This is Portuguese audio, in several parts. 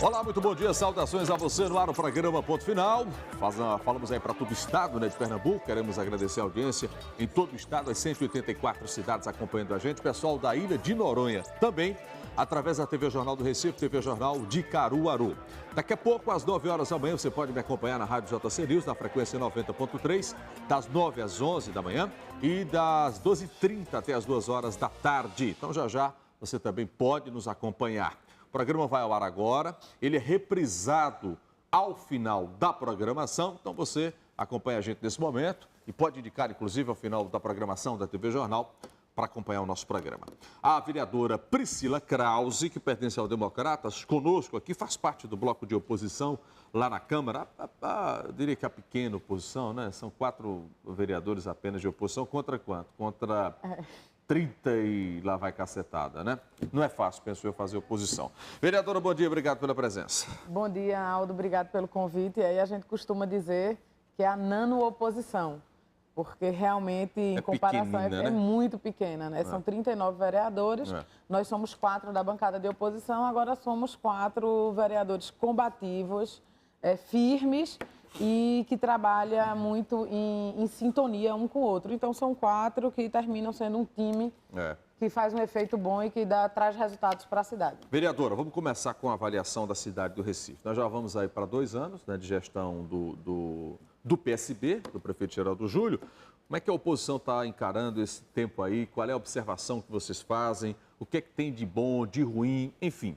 Olá, muito bom dia, saudações a você no ar no programa Ponto Final. Falamos aí para todo o estado, né, de Pernambuco, queremos agradecer a audiência em todo o estado, as 184 cidades acompanhando a gente, pessoal da ilha de Noronha também, através da TV Jornal do Recife, TV Jornal de Caruaru. Daqui a pouco, às 9 horas da manhã, você pode me acompanhar na Rádio JC News, na frequência 90.3, das 9 às 11 da manhã e das 12h30 até as 2 horas da tarde. Então, já você também pode nos acompanhar. O programa vai ao ar agora, ele é reprisado ao final da programação, então você acompanha a gente nesse momento e pode indicar, inclusive, ao final da programação da TV Jornal para acompanhar o nosso programa. A vereadora Priscila Krause, que pertence ao Democratas, conosco aqui, faz parte do bloco de oposição lá na Câmara, eu diria que a pequena oposição, né? São 4 vereadores apenas de oposição, contra quanto? Contra 30 e lá vai cacetada, né? Não é fácil, penso eu, fazer oposição. Vereadora, bom dia, obrigado pela presença. Bom dia, Aldo, obrigado pelo convite. E aí a gente costuma dizer que é a nano-oposição, porque realmente, em comparação, é muito pequena, né? São 39 vereadores, nós somos 4 da bancada de oposição, agora somos 4 vereadores combativos, firmes, e que trabalha muito em sintonia um com o outro. Então, são 4 que terminam sendo um time que faz um efeito bom e que traz resultados para a cidade. Vereadora, vamos começar com a avaliação da cidade do Recife. Nós já vamos aí para 2 anos, né, de gestão do PSB, do prefeito Geraldo Júlio. Como é que a oposição está encarando esse tempo aí? Qual é a observação que vocês fazem? O que é que tem de bom, de ruim, enfim?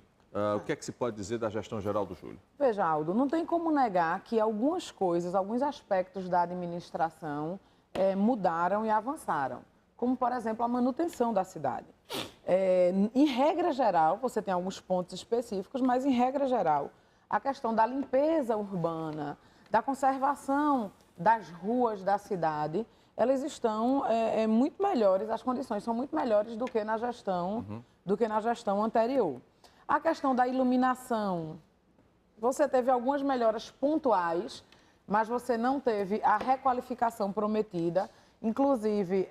O que é que se pode dizer da gestão geral do Júlio? Veja, Aldo, não tem como negar que algumas coisas, alguns aspectos da administração mudaram e avançaram. Como, por exemplo, a manutenção da cidade. Em regra geral, você tem alguns pontos específicos, mas em regra geral, a questão da limpeza urbana, da conservação das ruas da cidade, elas estão muito melhores, as condições são muito melhores do que na gestão anterior. A questão da iluminação, você teve algumas melhoras pontuais, mas você não teve a requalificação prometida, inclusive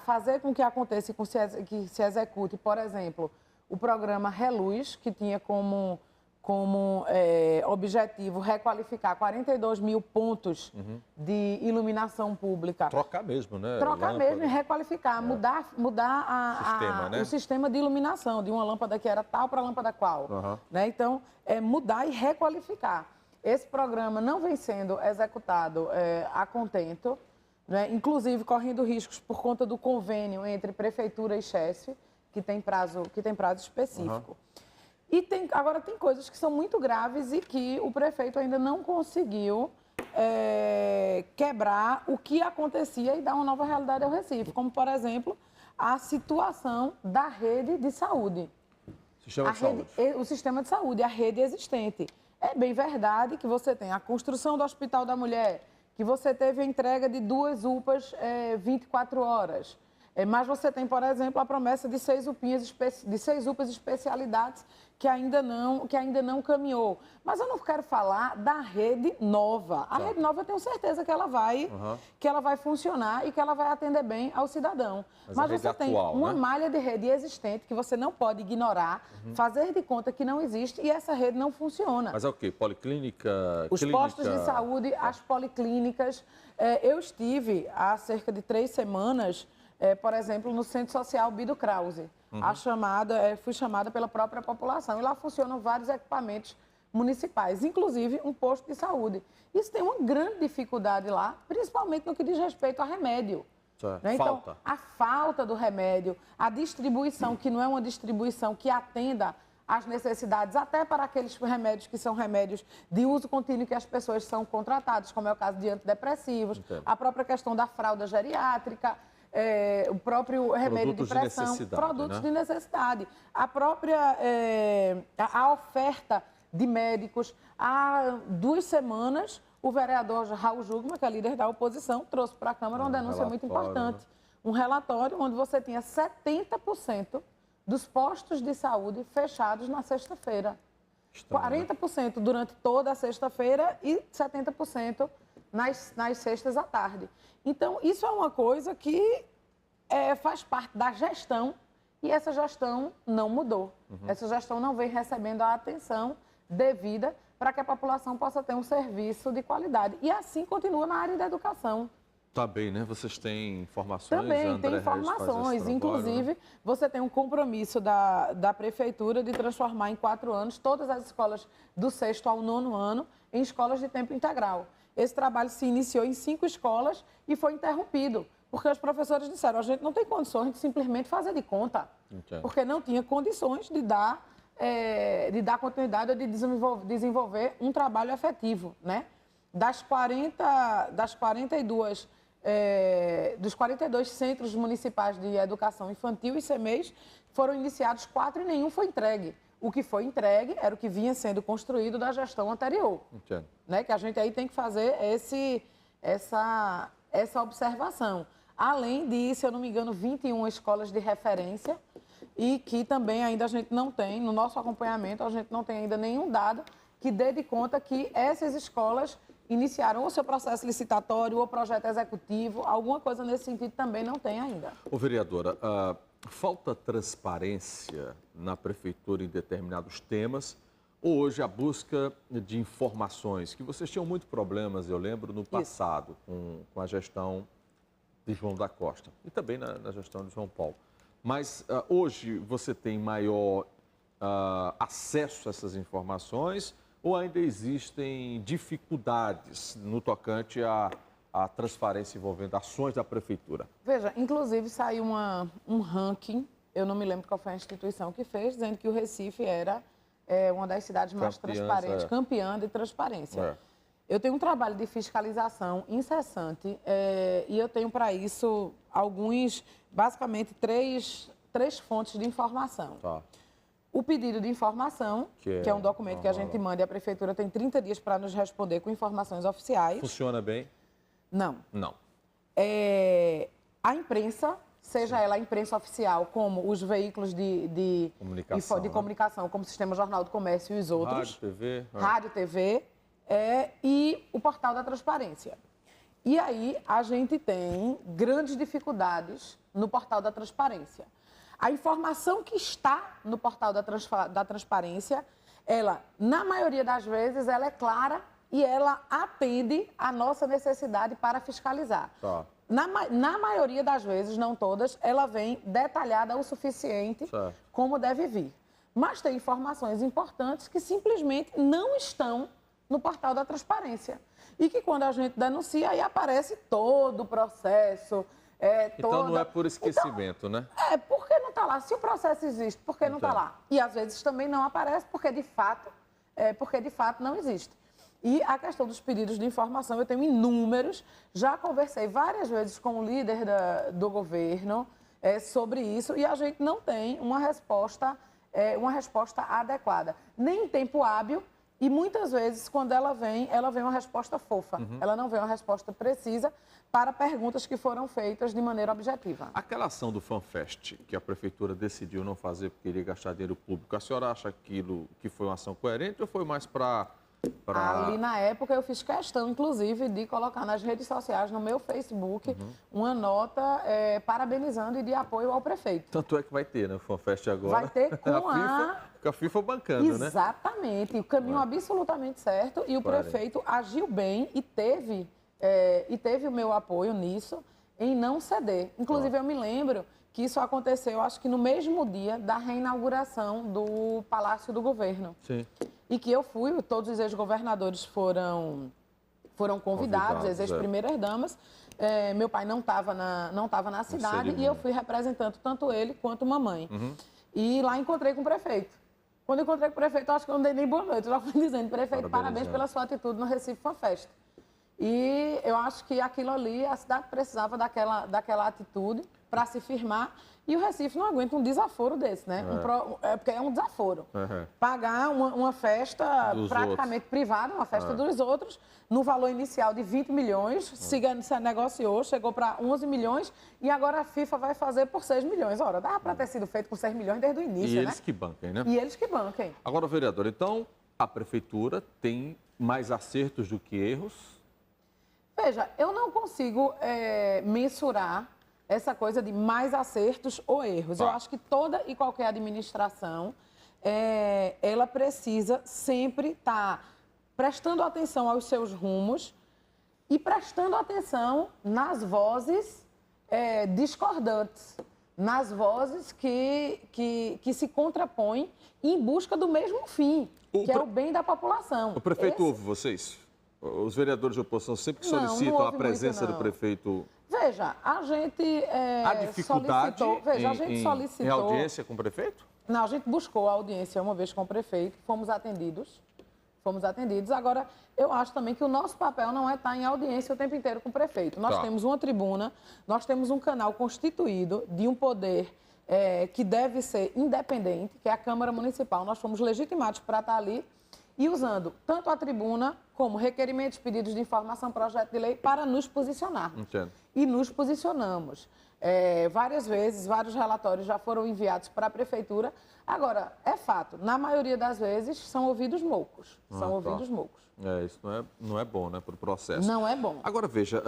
fazer com que aconteça, que se execute, por exemplo, o programa Reluz, que tinha como objetivo requalificar 42 mil pontos de iluminação pública. Trocar mesmo, né? Trocar mesmo e requalificar, mudar né? o sistema de iluminação, de uma lâmpada que era tal para a lâmpada qual. Né? Então, mudar e requalificar. Esse programa não vem sendo executado a contento, né? Inclusive correndo riscos por conta do convênio entre Prefeitura e Chesf, que tem prazo específico. E agora tem coisas que são muito graves e que o prefeito ainda não conseguiu quebrar o que acontecia e dar uma nova realidade ao Recife, como, por exemplo, a situação da rede de saúde. O sistema de saúde, a rede existente. É bem verdade que você tem a construção do Hospital da Mulher, que você teve a entrega de 2 UPAs 24 horas. Mas você tem, por exemplo, a promessa de 6 UPAs especialidades que ainda não caminhou. Mas eu não quero falar da rede nova. A rede nova eu tenho certeza que ela vai funcionar e que ela vai atender bem ao cidadão. Mas você tem uma malha de rede existente que você não pode ignorar, fazer de conta que não existe e essa rede não funciona. Mas é o quê? Policlínica? Os postos de saúde, as policlínicas. Eu estive há cerca de 3 semanas... por exemplo, no Centro Social Bido Krause. Fui chamada pela própria população e lá funcionam vários equipamentos municipais, inclusive um posto de saúde. Isso tem uma grande dificuldade lá, principalmente no que diz respeito a remédio. Né? Então, a falta do remédio, a distribuição, que não é uma distribuição que atenda às necessidades, até para aqueles remédios que são remédios de uso contínuo que as pessoas são contratadas, como é o caso de antidepressivos, a própria questão da fralda geriátrica, o próprio remédio de pressão, produtos de necessidade. A própria a oferta de médicos. Há 2 semanas, o vereador Raul Jugman, que é líder da oposição, trouxe para a Câmara uma denúncia muito importante. Um relatório onde você tinha 70% dos postos de saúde fechados na sexta-feira. 40% durante toda a sexta-feira e 70% nas sextas à tarde. Então, isso é uma coisa que faz parte da gestão e essa gestão não mudou. Essa gestão não vem recebendo a atenção devida para que a população possa ter um serviço de qualidade. E assim continua na área da educação. Tá bem, né? Vocês têm informações? Também tem informações. Inclusive, você tem um compromisso da Prefeitura de transformar em 4 anos todas as escolas do 6º ao 9º ano em escolas de tempo integral. Esse trabalho se iniciou em 5 escolas e foi interrompido, porque os professores disseram, a gente não tem condições de simplesmente fazer de conta, porque não tinha condições de dar continuidade ou de desenvolver um trabalho efetivo, né? Dos 42 centros municipais de educação infantil e CMEs, foram iniciados 4 e nenhum foi entregue. O que foi entregue era o que vinha sendo construído da gestão anterior. Né? Que a gente aí tem que fazer essa observação. Além de, se eu não me engano, 21 escolas de referência e que também ainda a gente não tem, no nosso acompanhamento, a gente não tem ainda nenhum dado que dê de conta que essas escolas iniciaram o seu processo licitatório ou projeto executivo, alguma coisa nesse sentido também não tem ainda. Ô, vereadora, falta transparência na prefeitura em determinados temas, ou hoje a busca de informações, que vocês tinham muitos problemas, eu lembro, no passado, com a gestão de João da Costa e também na gestão de João Paulo. Mas hoje você tem maior acesso a essas informações ou ainda existem dificuldades no tocante à transparência envolvendo ações da prefeitura? Veja, inclusive saiu um ranking, eu não me lembro qual foi a instituição que fez, dizendo que o Recife era uma das cidades mais transparentes, campeã de transparência. Eu tenho um trabalho de fiscalização incessante e eu tenho para isso basicamente três fontes de informação. O pedido de informação, que é um documento que a gente manda e a prefeitura tem 30 dias para nos responder com informações oficiais. Funciona bem? Não. Não. A imprensa, seja ela a imprensa oficial, como os veículos de comunicação, como o Sistema Jornal do Comércio e os outros. Rádio, TV. E o Portal da Transparência. E aí a gente tem grandes dificuldades no Portal da Transparência. A informação que está no Portal da Transparência, ela, na maioria das vezes, ela é clara e ela atende à nossa necessidade para fiscalizar. Na maioria das vezes, não todas, ela vem detalhada o suficiente como deve vir. Mas tem informações importantes que simplesmente não estão no Portal da Transparência. E que quando a gente denuncia, aí aparece todo o processo. Então não é por esquecimento, né? Porque não está lá. Se o processo existe, por que não está lá? E às vezes também não aparece porque de fato não existe. E a questão dos pedidos de informação, eu tenho inúmeros. Já conversei várias vezes com o líder do governo sobre isso e a gente não tem uma resposta adequada. Nem em tempo hábil. E muitas vezes, quando ela vem uma resposta fofa. Ela não vem uma resposta precisa para perguntas que foram feitas de maneira objetiva. Aquela ação do FanFest, que a prefeitura decidiu não fazer porque queria gastar dinheiro público, a senhora acha aquilo que foi uma ação coerente ou foi mais para... Ali na época eu fiz questão, inclusive, de colocar nas redes sociais, no meu Facebook, uma nota parabenizando e de apoio ao prefeito. Tanto é que vai ter, né? O FanFest agora. Vai ter com a FIFA bancando, né? Exatamente. O caminho absolutamente certo e o prefeito agiu bem e teve o meu apoio nisso, em não ceder. Inclusive, eu me lembro que isso aconteceu, acho que no mesmo dia da reinauguração do Palácio do Governo. Sim. E que eu fui, todos os ex-governadores foram convidados, as ex-primeiras damas. Meu pai não estava na cidade e eu fui representando tanto ele quanto mamãe. E lá encontrei com o prefeito. Quando encontrei com o prefeito, eu acho que eu não dei nem boa noite. Eu já fui dizendo, prefeito, parabéns pela sua atitude no Recife FanFest. E eu acho que aquilo ali, a cidade precisava daquela atitude para se firmar. E o Recife não aguenta um desaforo desse, né? Porque é um desaforo. Pagar uma festa praticamente privada, uma festa dos outros, no valor inicial de 20 milhões, se negociou, chegou para 11 milhões e agora a FIFA vai fazer por 6 milhões. Ora, dava para ter sido feito por 6 milhões desde o início, né? E eles que banquem, né? E eles que banquem. Agora, vereador, então a prefeitura tem mais acertos do que erros? Veja, eu não consigo mensurar essa coisa de mais acertos ou erros. Eu acho que toda e qualquer administração, ela precisa sempre estar prestando atenção aos seus rumos e prestando atenção nas vozes discordantes, nas vozes que se contrapõem em busca do mesmo fim, que é o bem da população. O prefeito ouve vocês? Os vereadores de oposição sempre que solicitam a presença do prefeito... Veja, a gente há dificuldade solicitou... em audiência com o prefeito? Não, a gente buscou a audiência uma vez com o prefeito, fomos atendidos. Agora, eu acho também que o nosso papel não é estar em audiência o tempo inteiro com o prefeito. Nós temos uma tribuna, nós temos um canal constituído de um poder que deve ser independente, que é a Câmara Municipal. Nós fomos legitimados para estar ali e usando tanto a tribuna como requerimentos, pedidos de informação, projeto de lei, para nos posicionar. Entendo. E nos posicionamos. Várias vezes, vários relatórios já foram enviados para a Prefeitura. Agora, é fato, na maioria das vezes, são ouvidos moucos. Isso não é bom, né, para o processo. Não é bom. Agora, veja,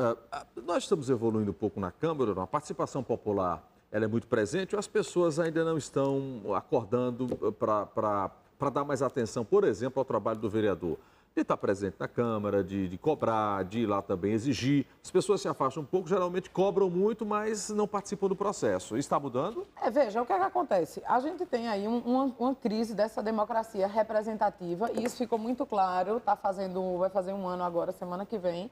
nós estamos evoluindo um pouco na Câmara, a participação popular ela é muito presente, ou as pessoas ainda não estão acordando para dar mais atenção, por exemplo, ao trabalho do vereador? De estar presente na Câmara, de cobrar, de ir lá também exigir. As pessoas se afastam um pouco, geralmente cobram muito, mas não participam do processo. Isso está mudando? Veja, o que é que acontece? A gente tem aí uma crise dessa democracia representativa, e isso ficou muito claro, vai fazer um ano agora, semana que vem,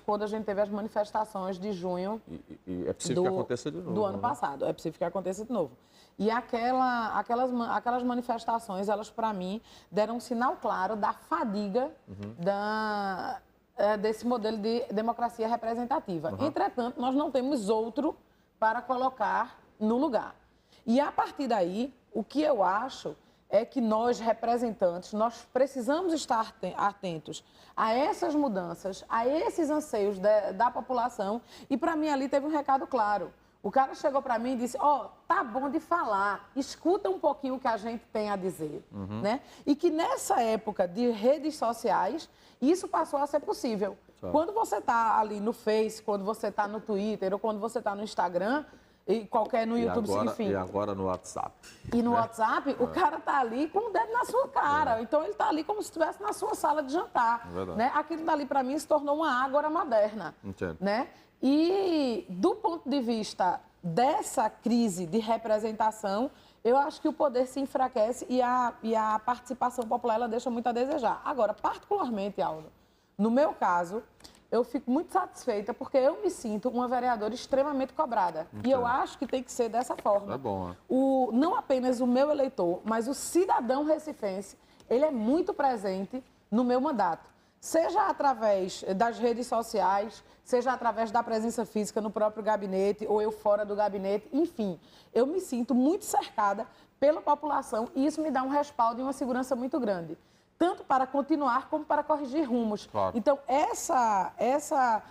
quando a gente teve as manifestações de junho e é possível que aconteça de novo, do ano passado. É possível que aconteça de novo. E aquelas manifestações, elas, para mim, deram um sinal claro da fadiga desse modelo de democracia representativa. Entretanto, nós não temos outro para colocar no lugar. E, a partir daí, o que eu acho é que nós, representantes, nós precisamos estar atentos a essas mudanças, a esses anseios da população. E, para mim, ali teve um recado claro. O cara chegou para mim e disse, tá bom de falar, escuta um pouquinho o que a gente tem a dizer, né? E que nessa época de redes sociais, isso passou a ser possível. Quando você está ali no Face, quando você está no Twitter ou quando você está no Instagram, no YouTube, enfim. E agora no WhatsApp. E no WhatsApp, o cara está ali com o dedo na sua cara. Então, ele está ali como se estivesse na sua sala de jantar. Né? Aquilo dali, para mim, se tornou uma ágora moderna. Entendo. Né? E, do ponto de vista dessa crise de representação, eu acho que o poder se enfraquece e a participação popular ela deixa muito a desejar. Agora, particularmente, Aldo, no meu caso, eu fico muito satisfeita porque eu me sinto uma vereadora extremamente cobrada. Entendo. E eu acho que tem que ser dessa forma. É bom, né? Não apenas o meu eleitor, mas o cidadão recifense, ele é muito presente no meu mandato. Seja através das redes sociais, seja através da presença física no próprio gabinete ou eu fora do gabinete, enfim. Eu me sinto muito cercada pela população e isso me dá um respaldo e uma segurança muito grande. Tanto para continuar como para corrigir rumos. Claro. Então, essa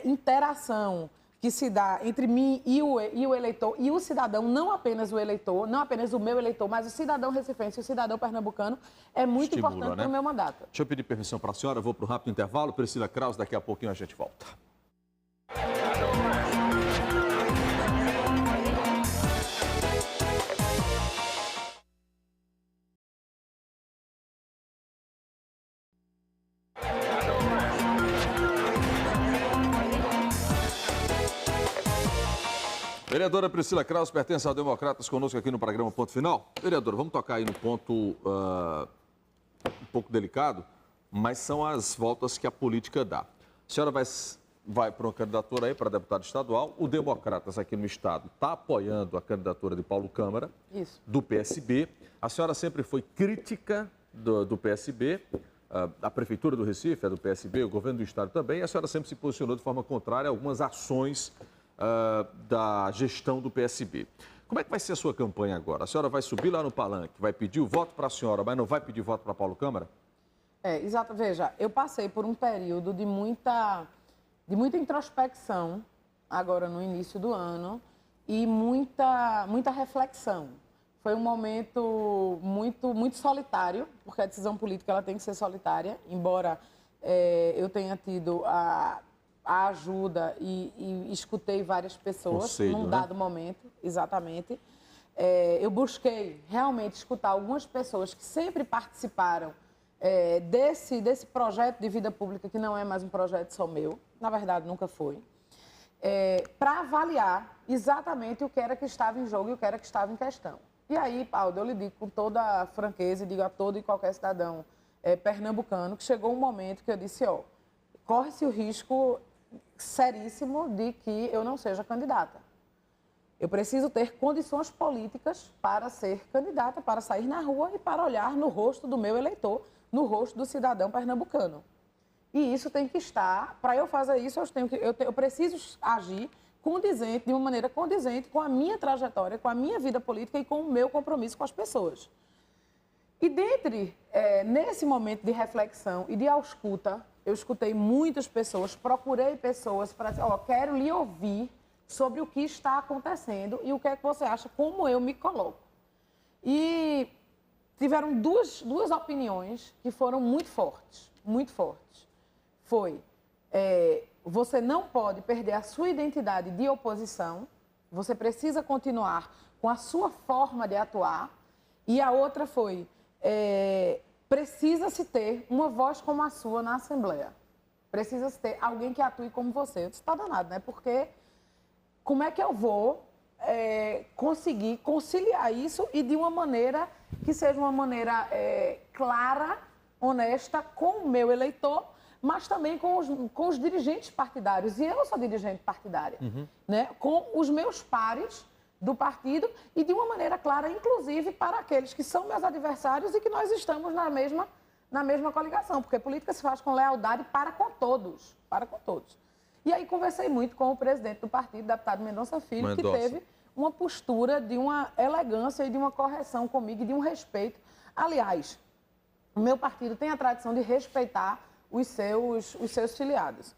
interação que se dá entre mim e o eleitor, e o cidadão, não apenas o eleitor, não apenas o meu eleitor, mas o cidadão recifense e o cidadão pernambucano, é muito importante para o meu mandato. Deixa eu pedir permissão para a senhora, vou para o rápido intervalo. Priscila Krause, daqui a pouquinho a gente volta. Vereadora Priscila Krause, pertence ao Democratas, conosco aqui no programa Ponto Final. Vereadora, vamos tocar aí no ponto um pouco delicado, mas são as voltas que a política dá. A senhora vai para uma candidatura aí para deputado estadual. O Democratas aqui no estado está apoiando a candidatura de Paulo Câmara, do PSB. A senhora sempre foi crítica do PSB. A Prefeitura do Recife é do PSB, o governo do estado também. E a senhora sempre se posicionou de forma contrária a algumas ações da gestão do PSB. Como é que vai ser a sua campanha agora? A senhora vai subir lá no palanque, vai pedir o voto para a senhora, mas não vai pedir voto para Paulo Câmara? Exato. Veja, eu passei por um período de muita introspecção, agora no início do ano, e muita reflexão. Foi um momento muito solitário, porque a decisão política ela tem que ser solitária, embora eu tenha tido a ajuda e escutei várias pessoas num dado momento, exatamente. eu busquei realmente escutar algumas pessoas que sempre participaram desse projeto de vida pública, que não é mais um projeto só meu, na verdade nunca foi, para avaliar exatamente o que era que estava em jogo e o que era que estava em questão. E aí, Paulo, eu lhe digo com toda a franqueza e digo a todo e qualquer cidadão pernambucano que chegou um momento que eu disse, corre-se o risco seríssimo de que eu não seja candidata. Eu preciso ter condições políticas para ser candidata, para sair na rua e para olhar no rosto do meu eleitor, no rosto do cidadão pernambucano. E isso tem que estar, para eu fazer isso, eu preciso agir condizente, de uma maneira condizente com a minha trajetória, com a minha vida política e com o meu compromisso com as pessoas. E nesse momento de reflexão e de ausculta, eu escutei muitas pessoas, procurei pessoas para dizer, quero lhe ouvir sobre o que está acontecendo e o que é que você acha, como eu me coloco. E tiveram duas opiniões que foram muito fortes, muito fortes. Foi, você não pode perder a sua identidade de oposição, você precisa continuar com a sua forma de atuar. E a outra foi, precisa-se ter uma voz como a sua na Assembleia. Precisa-se ter alguém que atue como você. Eu disse, está danado, né? Porque como é que eu vou conseguir conciliar isso e de uma maneira que seja uma maneira clara, honesta, com o meu eleitor, mas também com os dirigentes partidários. E eu sou dirigente partidária, né? Com os meus pares do partido e de uma maneira clara, inclusive para aqueles que são meus adversários e que nós estamos na mesma coligação, porque política se faz com lealdade para com todos, E aí conversei muito com o presidente do partido, deputado Mendonça Filho, que teve uma postura de uma elegância e de uma correção comigo e de um respeito. Aliás, o meu partido tem a tradição de respeitar os seus filiados.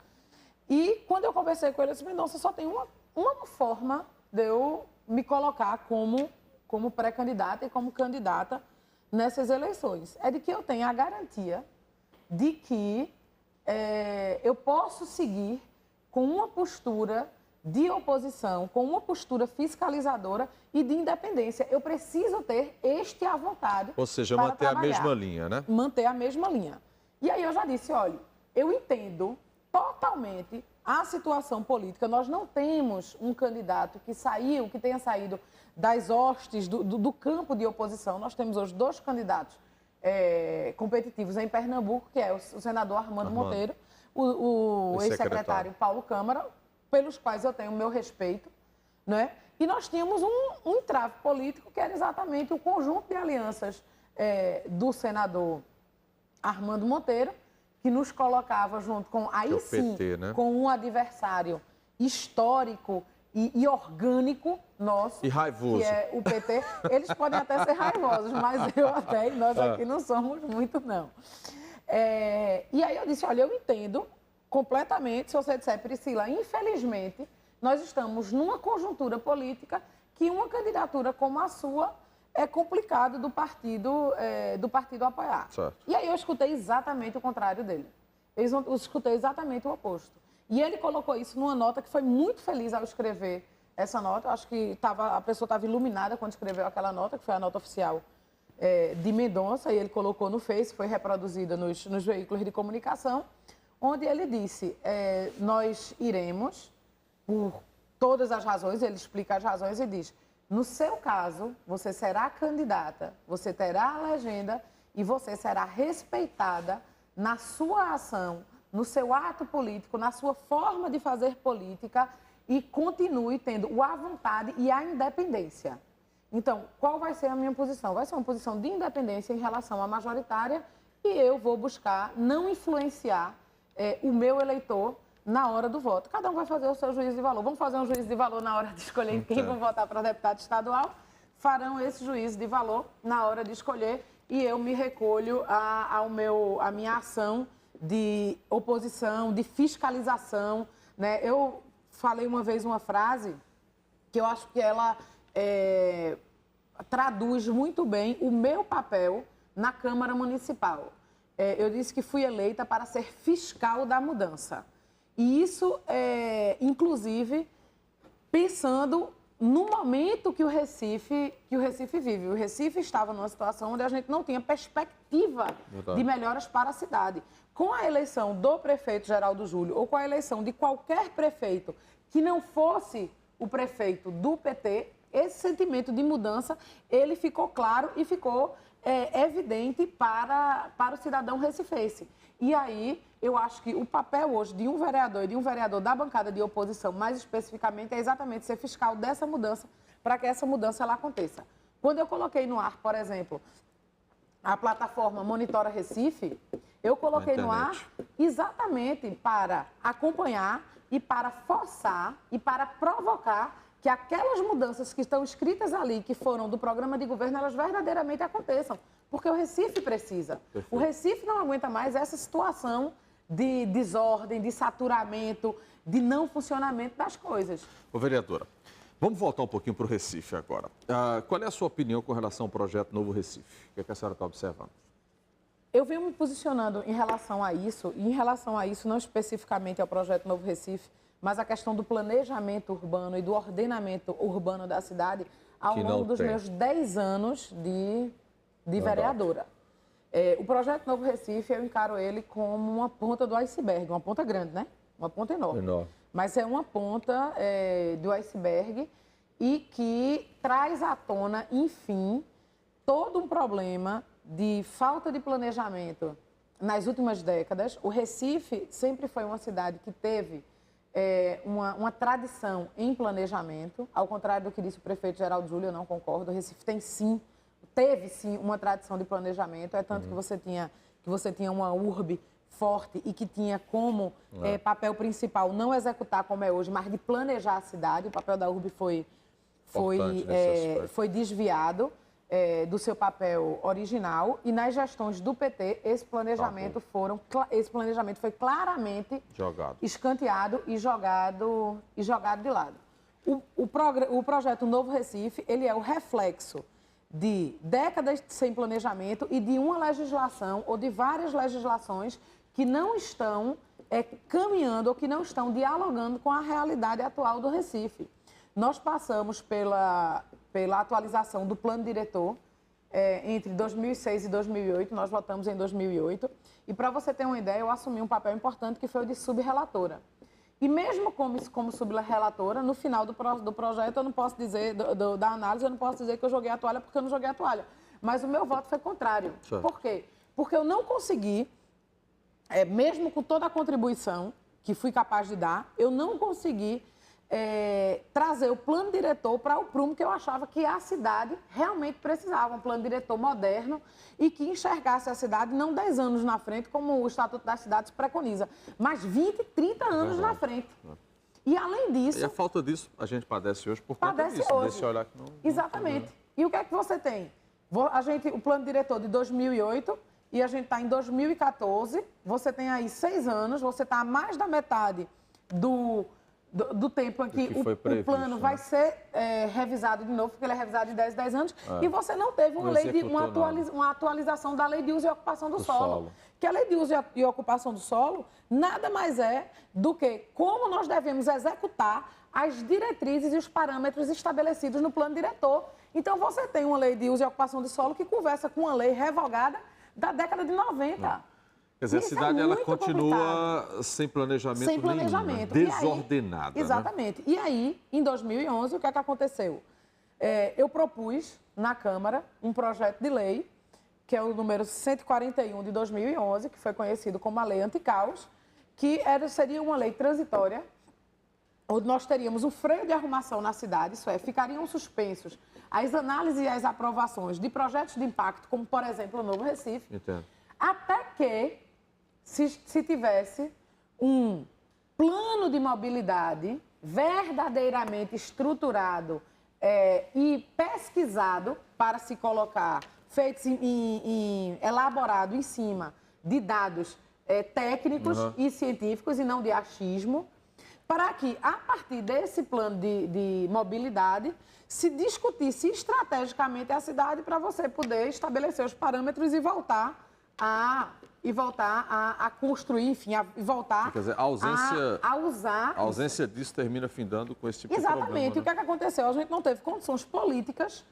E quando eu conversei com ele, eu disse, Mendonça, só tem uma forma de eu me colocar como pré-candidata e como candidata nessas eleições. É de que eu tenha a garantia de que eu posso seguir com uma postura de oposição, com uma postura fiscalizadora e de independência. Eu preciso ter à vontade. Ou seja, manter a mesma linha, né? Manter a mesma linha. E aí eu já disse, olha, eu entendo totalmente a situação política. Nós não temos um candidato que tenha saído das hostes do campo de oposição. Nós temos hoje 2 candidatos competitivos em Pernambuco, que é o senador Armando Monteiro, o ex-secretário Paulo Câmara, pelos quais eu tenho o meu respeito, né? E nós tínhamos um entrave político que era exatamente o conjunto de alianças do senador Armando Monteiro, que nos colocava junto com, aí sim, PT, né? Com um adversário histórico e orgânico nosso, e raivoso, que é o PT. Eles podem até ser raivosos, mas nós aqui não somos muito, não. E aí eu disse, olha, eu entendo completamente, se você disser, Priscila, infelizmente, nós estamos numa conjuntura política que uma candidatura como a sua é complicado do partido apoiar. Certo. E aí eu escutei exatamente o contrário dele. Eu escutei exatamente o oposto. E ele colocou isso numa nota que foi muito feliz ao escrever essa nota. Eu acho que a pessoa estava iluminada quando escreveu aquela nota, que foi a nota oficial de Mendonça, e ele colocou no Face, foi reproduzida nos veículos de comunicação, onde ele disse, nós iremos, por todas as razões, ele explica as razões e diz, no seu caso, você será candidata, você terá a legenda e você será respeitada na sua ação, no seu ato político, na sua forma de fazer política e continue tendo a vontade e a independência. Então, qual vai ser a minha posição? Vai ser uma posição de independência em relação à majoritária e eu vou buscar não influenciar o meu eleitor na hora do voto. Cada um vai fazer o seu juízo de valor. Vamos fazer um juízo de valor na hora de escolher quem vão votar para deputado estadual. Farão esse juízo de valor na hora de escolher e eu me recolho a minha ação de oposição, de fiscalização, né? Eu falei uma vez uma frase que eu acho que ela traduz muito bem o meu papel na Câmara Municipal. Eu disse que fui eleita para ser fiscal da mudança. E isso, inclusive, pensando no momento que o Recife vive. O Recife estava numa situação onde a gente não tinha perspectiva de melhoras para a cidade. Com a eleição do prefeito Geraldo Júlio ou com a eleição de qualquer prefeito que não fosse o prefeito do PT, esse sentimento de mudança, ele ficou claro e ficou evidente para o cidadão recifense. E aí, eu acho que o papel hoje de um vereador e de um vereador da bancada de oposição, mais especificamente, é exatamente ser fiscal dessa mudança, para que essa mudança ela aconteça. Quando eu coloquei no ar, por exemplo, a plataforma Monitora Recife, eu coloquei no ar exatamente para acompanhar e para forçar e para provocar que aquelas mudanças que estão escritas ali, que foram do programa de governo, elas verdadeiramente aconteçam. Porque o Recife precisa. Perfeito. O Recife não aguenta mais essa situação de desordem, de saturamento, de não funcionamento das coisas. Ô, vereadora, vamos voltar um pouquinho para o Recife agora. Qual é a sua opinião com relação ao projeto Novo Recife? O que a senhora está observando? Eu venho me posicionando em relação a isso, e em relação a isso, não especificamente ao projeto Novo Recife, mas a questão do planejamento urbano e do ordenamento urbano da cidade ao longo dos meus 10 anos de vereadora. O projeto Novo Recife, eu encaro ele como uma ponta do iceberg, uma ponta grande, né? Uma ponta enorme. Mas é uma ponta do iceberg e que traz à tona, enfim, todo um problema de falta de planejamento nas últimas décadas. O Recife sempre foi uma cidade que teve uma tradição em planejamento, ao contrário do que disse o prefeito Geraldo Júlio, eu não concordo. O Recife teve sim uma tradição de planejamento, é tanto que você tinha uma urbe forte e que tinha como papel principal não executar como é hoje, mas de planejar a cidade. O papel da urbe foi desviado do seu papel original, e nas gestões do PT esse planejamento foi claramente escanteado e jogado de lado. O projeto Novo Recife, ele é o reflexo de décadas sem planejamento e de uma legislação ou de várias legislações que não estão caminhando ou que não estão dialogando com a realidade atual do Recife. Nós passamos pela atualização do plano diretor entre 2006 e 2008, nós votamos em 2008, e para você ter uma ideia, eu assumi um papel importante que foi o de subrelatora. E mesmo como subrelatora, no final do projeto, eu não posso dizer, da análise, eu não posso dizer que eu joguei a toalha porque eu não joguei a toalha. Mas o meu voto foi contrário. Certo. Por quê? Porque eu não consegui, mesmo com toda a contribuição que fui capaz de dar, eu não consegui trazer o plano diretor para o prumo que eu achava que a cidade realmente precisava. Um plano diretor moderno e que enxergasse a cidade não 10 anos na frente, como o Estatuto das Cidades preconiza, mas 20, 30 anos na frente. E além disso... E a falta disso a gente padece hoje por conta disso, desse olhar que não... Exatamente. E o que é que você tem? O plano diretor de 2008 e a gente está em 2014, você tem aí 6 anos, você está a mais da metade do tempo em que o plano vai ser revisado de novo, porque ele é revisado de 10 anos, e você não teve uma atualização da Lei de Uso e Ocupação do Solo. Que a Lei de Uso e Ocupação do Solo nada mais é do que como nós devemos executar as diretrizes e os parâmetros estabelecidos no plano diretor. Então, você tem uma Lei de Uso e Ocupação do Solo que conversa com uma lei revogada da década de 90. Quer dizer, a cidade ela continua sem planejamento nenhum, desordenada. Exatamente. Né? E aí, em 2011, o que é que aconteceu? Eu propus na Câmara um projeto de lei, que é o número 141 de 2011, que foi conhecido como a Lei Anticaos, que seria uma lei transitória, onde nós teríamos um freio de arrumação na cidade, isso é, ficariam suspensos as análises e as aprovações de projetos de impacto, como, por exemplo, o Novo Recife, Entendo. Até que se tivesse um plano de mobilidade verdadeiramente estruturado e pesquisado para se colocar, feito elaborado em cima de dados técnicos e científicos e não de achismo, para que, a partir desse plano de mobilidade, se discutisse estrategicamente a cidade para você poder estabelecer os parâmetros e voltar a construir, enfim, voltar Quer dizer, a ausência, a usar... A ausência disso termina findando com esse tipo de Exatamente. problema. E o que é que aconteceu? A gente não teve condições políticas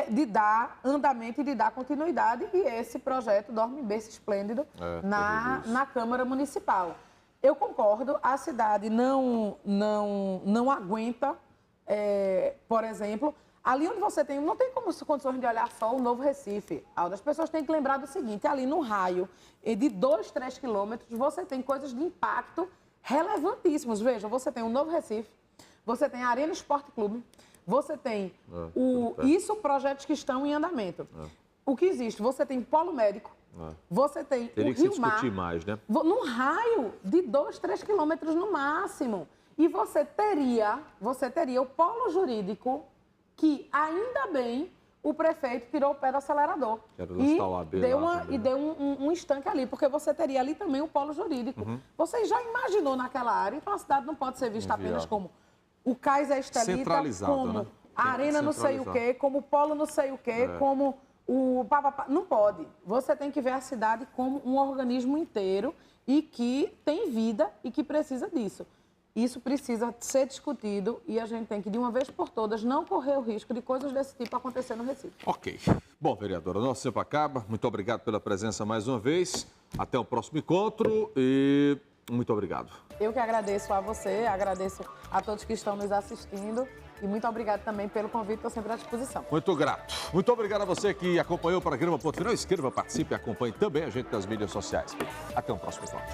de dar andamento e de dar continuidade, e esse projeto dorme em berço esplêndido na Câmara Municipal. Eu concordo, a cidade não aguenta, por exemplo, ali onde você tem, não tem como condições de olhar só o Novo Recife. As pessoas têm que lembrar do seguinte, ali no raio de 2, 3 quilômetros, você tem coisas de impacto relevantíssimos. Veja, você tem o Novo Recife, você tem a Arena Esporte Clube, você tem projetos que estão em andamento. O que existe? Você tem Polo Médico, você tem Teria o que se Rio Mar, discutir mais, né? num raio de 2, 3 quilômetros no máximo. E você teria o polo jurídico que, ainda bem, o prefeito tirou o pé do acelerador. E deu um estanque ali, porque você teria ali também o polo jurídico. Você já imaginou naquela área, então a cidade não pode ser vista apenas como o Cais Estelita, como a Arena não sei o quê, como o Polo não sei o quê, como o papapá. Não pode. Você tem que ver a cidade como um organismo inteiro e que tem vida e que precisa disso. Isso precisa ser discutido e a gente tem que, de uma vez por todas, não correr o risco de coisas desse tipo acontecer no Recife. Ok. Bom, vereadora, nosso tempo acaba. Muito obrigado pela presença mais uma vez. Até o próximo encontro e muito obrigado. Eu que agradeço a você, agradeço a todos que estão nos assistindo e muito obrigado também pelo convite, estou sempre à disposição. Muito grato. Muito obrigado a você que acompanhou o programa Ponto Final. Inscreva, participe e acompanhe também a gente nas mídias sociais. Até o próximo encontro.